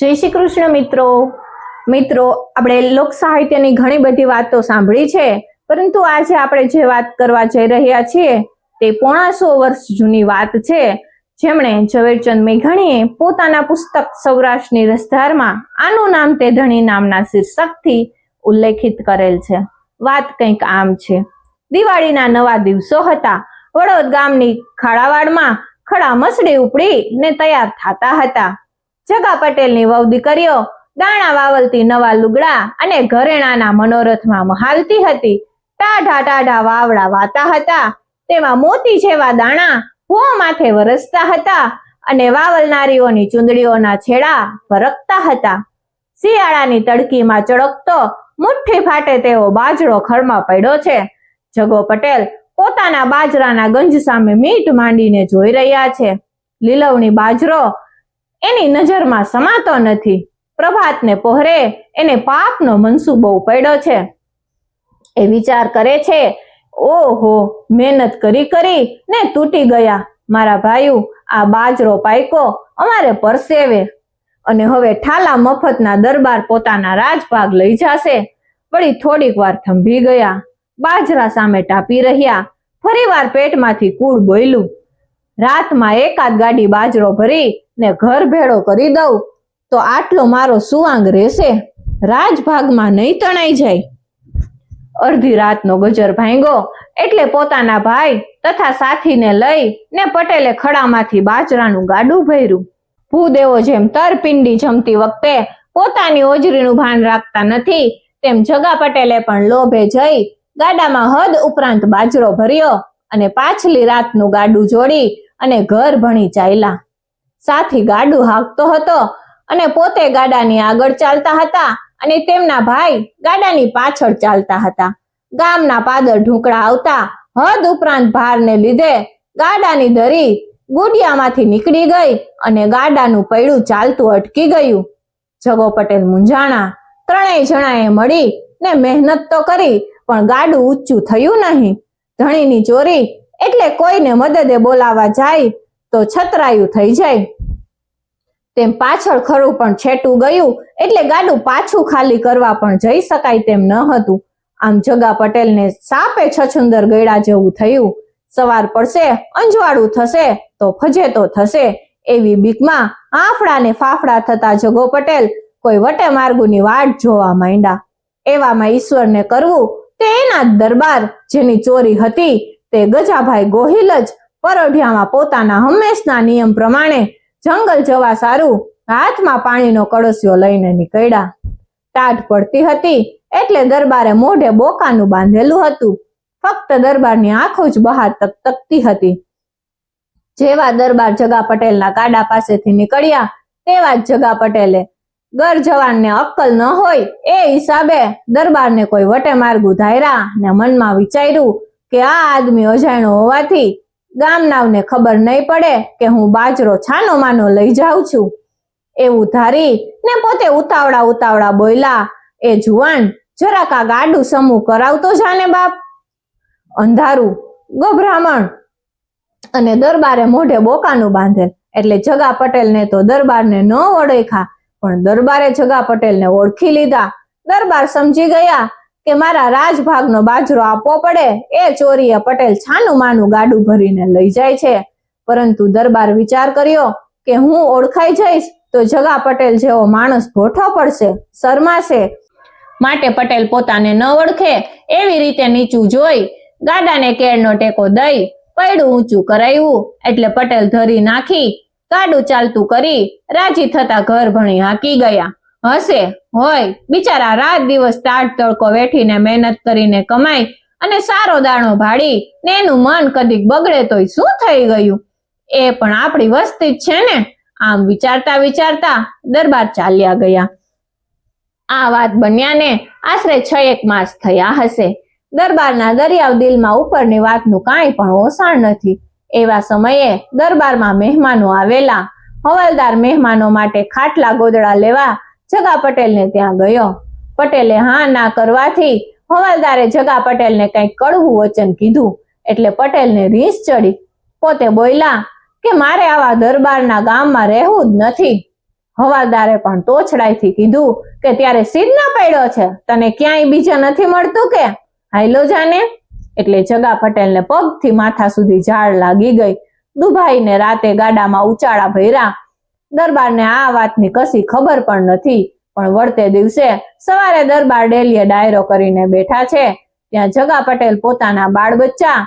જય શ્રી કૃષ્ણ મિત્રો આપણે લોક સાહિત્યની ઘણી બધી વાતો સાંભળી છે, પરંતુ આજે આપણે જે વાત કરવા જઈ રહ્યા છીએ તે 150 વર્ષ જૂની વાત છે, જેમણે ઝવેરચંદ મેઘાણીએ પોતાના પુસ્તક સૌરાષ્ટ્રની રસધારમાં આનું નામ તે ધણી નામના શીર્ષકથી ઉલ્લેખિત કરેલ છે। વાત કંઈક આમ છે। દિવાળીના નવા દિવસો હતા। વડોદ ગામની ખાડાવાડમાં ખડા મસડી ઉપડી ને તૈયાર થતા હતા। જગા પટેલની વહુ દીકરીઓ દાણા વાવલતી નવા લુગડા અને ઘરેણાના મનોરથમાં મહાલતી હતી। ટાઢા વાવડા વાતા હતા, તેમાં મોતી જેવા દાણા ભો માથે વરસતા હતા અને વાવલનારીઓની ચૂંદડીઓના છેડા વરકતા હતા। શિયાળાની તડકીમાં ચળકતો મુઠ્ઠી ફાટે તેવો બાજરો ખળમાં પડ્યો છે। જગો પટેલ પોતાના બાજરાના ગંજ સામે મીટ માંડીને જોઈ રહ્યા છે। લીલવણી બાજરો એની નજરમાં સમાતો નથી। પ્રભાતને પહોરે એને પાપનો મનસૂબો પડ્યો છે। એ વિચાર કરે છે, ઓહો, મહેનત કરી ને તૂટી ગયા મારા ભાઈઓ। આ બાજરો પાયકો અમારે પરસેવે, અને હવે ઠાલા મફતના દરબાર પોતાના રાજભાગ લઈ જશે। વળી થોડીક વાર થંભી ગયા, બાજરા સામે ટાપી રહ્યા। ફરીવાર પેટમાંથી કૂળ બોલ્યું, રાતમાં એકાદ ગાડી બાજરો ભરી ને ઘર ભેળો કરી દઉં તો આટલો મારો સુવાંગ રહેશે, રાજભાગમાં નહીં તણાઈ જાય। અડધી રાતનો ગજર ભાંગ્યો એટલે પોતાના ભાઈ તથા સાથીને લઈ ને પટેલે ખડામાંથી બાજરાનું ગાડું ભર્યું। ભૂદેવો જેમ તરપિંડી જમતી વખતે પોતાની ઓજરીનું ભાન રાખતા નથી, તેમ જગા પટેલે પણ લોભે જઈ ગાડામાં હદ ઉપરાંત બાજરો ભર્યો અને પાછલી રાતનું ગાડું જોડી અને ઘર ભણી ચાલ્યા। સાથી ગાડું હાંકતો હતો અને પોતે ગાડાની આગળ ચાલતા હતા અને તેમના ભાઈ ગાડાની પાછળ ચાલતા હતા। ગામના પાદર ઢૂંકડા આવતા હદ ઉપરાંત ભારને લીધે ગાડાની દરી ગુડિયામાંથી નીકળી ગઈ અને ગાડાનું પૈડું ચાલતું અટકી ગયું। જગો પટેલ મૂંઝાણા। ત્રણેય જણાએ મળી ને મહેનત તો કરી, પણ ગાડું ઊંચું થયું નહીં। ધણીની ચોરી એટલે કોઈને મદદે બોલાવા જાય તો છતરાયું થઈ જાય, તેમ પાછળ ખરું પણ છેટું ગયું એટલે ગાડું પાછું ખાલી કરવા પણ જઈ શકાય તેમ ન હતું। આમ જગા પટેલને સાપે છછુંદર ગળ્યા જેવું થયું। સવાર પડશે, અંજવાળું થશે તો ફજેતો થશે એવી બીકમાં આફડા ને ફાફડા થતા જગો પટેલ કોઈ વટે માર્ગુની વાટ જોવા માંડ્યા। એવામાં ઈશ્વરને કરવું તે એના જ દરબાર, જેની ચોરી હતી તે ગજાભાઈ ગોહિલ જ પરોઢિયામાં પોતાના હંમેશના નિયમ પ્રમાણે જંગલ જવા સારું હાથમાં પાણીનો કળશિયો લઈને નીકળ્યા। ટાઢ પડતી હતી એટલે દરબારે મોઢે બોકાનું બાંધેલું હતું। ફક્ત દરબારની આંખો જ બહાર તકતકતી હતી। જેવા દરબાર જગા પટેલના ગાડા પાસેથી નીકળ્યા તેવા જ જગા પટેલે ગર જવાનને અક્કલ ન હોય એ હિસાબે દરબારને કોઈ વટે માર્ગું ધાર્યા ને મનમાં વિચાર્યું કે આ આદમી અજાણ્યો હોવાથી ગામનાવને ખબર નહીં પડે કે હું બાજરો છાનો માનો લઈ જાઉં છું। એવું ધારી ને પોતે ઉતાવળા બોલ્યા, એ જુવાન, જરાક આ ગાડું સમૂહ કરાવતો જાને બાપ। અંધારું, ગભરામણ અને દરબારે મોઢે બોકાનું બાંધેલ એટલે જગા પટેલને તો દરબારને ન ઓળખ્યા, પણ દરબારે જગા પટેલને ઓળખી લીધા। દરબાર સમજી ગયા કે મારા રાજભાગનો બાજરો આપવો પડે એ ચોરીએ પટેલ છાનું માનું ગાડું ભરીને લઈ જાય છે। પરંતુ દરબાર વિચાર કર્યો કે હું ઓળખાઈ જઈશ તો જગા પટેલ જેવો માણસ ભોઠો પડશે, શરમાશે, માટે પટેલ પોતાને ન ઓળખે એવી રીતે નીચું જોઈ ગાડાને કેળનો ટેકો દઈ પૈડું ઊંચું કરાવ્યું એટલે પટેલ ધરી નાખી ગાડું ચાલતું કરી રાજી થતા ઘર ભણી હાંકી ગયા। હશે હોય બિચારા રાત દિવસ ટાઢ તડકો વેઠીને મહેનત કરીને કમાઈ અને સારો દાણો ભાડી ને એનું મન કદીક બગડે તોય શું થઈ ગયું, એ પણ આપણી વસ્તી જ છે ને। આમ વિચારતા દરબાર ચાલ્યા ગયા। આ વાત બન્યાને આશરે 6 માસ થયા હશે। દરબારના દરિયાવ દિલમાં ઉપરની વાતનું કાંઈ પણ ઓસાણ નથી। એવા સમયે દરબારમાં મહેમાનો આવેલા। હવાલદાર મહેમાનો માટે ખાટલા ગોદડા લેવા જગા પટેલને ત્યાં ગયો। પટેલે હા ના કરવાથી હવાલદારે જગા પટેલને કંઈક કડવું વચન કીધું એટલે પટેલને રીસ ચડી। પોતે બોલ્યા કે મારે આવા દરબારના ગામમાં રહેવું જ નથી। હવાલદારે પણ તોછડાઈથી કીધું કે ત્યારે સીધ ના પડ્યો છે, તને ક્યાંય બીજા નથી મળતું કે? હાઈલો જાને. એટલે જગા પટેલને પગથી માથા સુધી ઝાડ લાગી ગઈ. દુભાઈને રાતે ગાડામાં ઉચાળા ભર્યા. દરબારને આ વાતની કશી ખબર પણ નથી, પણ વળતે દિવસે સવારે દરબાર ડેલીએ ડાયરો કરીને બેઠા છે ત્યાં જગા પટેલ પોતાના બાળ બચ્ચા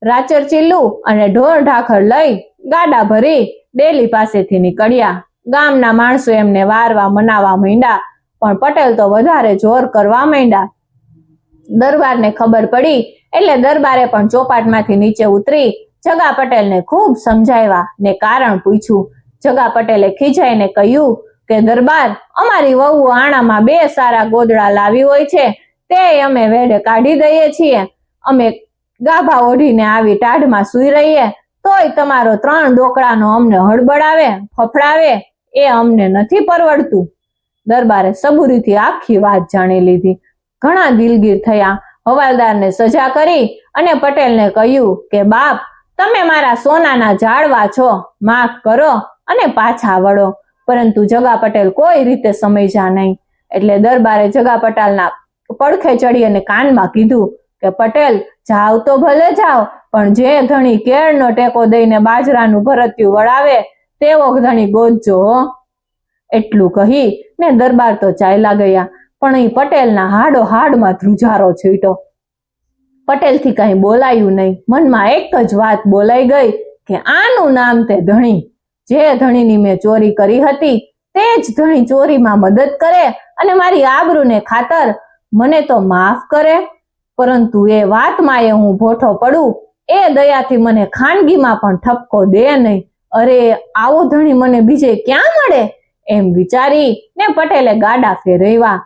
રાચર ચીલ્લુ અને ઢોર ઢાખર લઈ ગાડા ભરી ડેલી પાસેથી નીકળ્યા. ગામના માણસો એમને વારવા મનાવા માંડ્યા, પણ પટેલ તો વધારે જોર કરવા માંડ્યા. દરબારને ખબર પડી એટલે દરબારે પણ ચોપાટમાંથી નીચે ઉતરી જગા પટેલને ખૂબ સમજાવ્યા ને કારણ પૂછ્યું. જગા પટેલે ખીજાઈને કહ્યું કે દરબાર, અમારી વહુ આણામાં 2 સારા ગોદડા લાવી હોય છે તે અમે વેડે કાઢી દઈએ છીએ. અમે ગાભા ઓઢીને આવી ટાઢમાં સૂઈ રહીએ તોય તમારો 3 ડોકડાનો અમને હળબડાવે ફફડાવે એ અમને નથી પરવડતું. દરબારે સબૂરીથી આખી વાત જાણી લીધી. ઘણા દિલગીર થયા. હવાલદારને સજા કરી અને પટેલને કહ્યું કે બાપ, તમે મારા સોનાના ઝાડવા છો, માફ કરો અને પાછા વળો. પરંતુ જગા પટેલ કોઈ રીતે સમજ્યા નહીં. એટલે દરબારે જગા પટેલના પડખે ચડી અને કાનમાં કીધું કે પટેલ, જાવ તો ભલે જાવ, પણ જે ધણી કેળનો ટેકો દઈને બાજરાનું ભરતિયું વળાવે તેવો ધણી ગોતજો. એટલું કહી ને દરબાર તો ચાલ્યા ગયા. પણ એ પટેલના હાડો હાડમાં ધ્રુજારો છૂટ્યો. પટેલથી કઈ બોલાયું નહીં. મનમાં એક જ વાત બોલાઈ ગઈ કે આનું નામ તે ધણી. જે ધણીની મેં ચોરી કરી હતી તે જ ધણી ચોરીમાં મદદ કરે અને મારી આબરૂને ખાતર મને તો માફ કરે, પરંતુ એ વાતમાં એ હું ભોઠો પડું એ દયાથી મને ખાનગીમાં પણ ઠપકો દે નહીં. અરે, આવો ધણી મને બીજે ક્યાં મળે? એમ વિચારી ને પટેલે ગાડા ફેરવ્યા.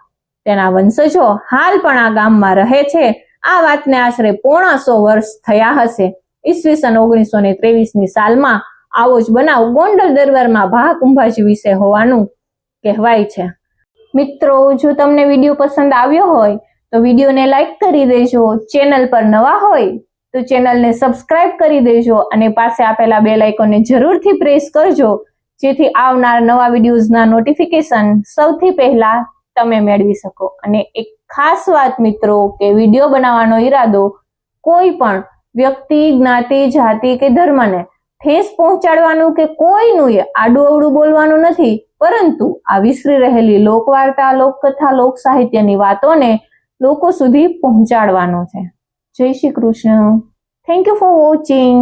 તેના વંશજો હાલ પણ આ ગામમાં રહે છે. આ વાતને આશરે 150 વર્ષ થયા હશે. ઈસવીસન 1923ની સાલમાં આવો જ બનાવ ગોંડલ દરબારમાં ભા કુંભાજી વિશે હોવાનું કહેવાય છે. મિત્રો, જો તમને વિડીયો પસંદ આવ્યો હોય તો વિડીયોને લાઈક કરી દેજો. ચેનલ પર નવા હોય તો ચેનલને સબસ્ક્રાઇબ કરી દેજો અને પાસે આપેલા બેલ આઇકોનને જરૂરથી પ્રેસ કરજો, જેથી આવનાર નવા વિડીયોઝના નોટિફિકેશન સૌથી પહેલા તમે મેળવી શકો. અને એક ખાસ વાત મિત્રો, કે વિડીયો બનાવવાનો ઈરાદો કોઈ પણ વ્યક્તિ, જ્ઞાતિ, જાતિ કે ધર્મને ઠેસ પહોંચાડવાનું કે કોઈનું આડું અવડું બોલવાનું નથી, પરંતુ આ વિસરી રહેલી લોકવાર્તા, લોકકથા, લોક સાહિત્યની વાતોને લોકો સુધી પહોંચાડવાનો છે. જય Shri Krishna. Thank you for watching.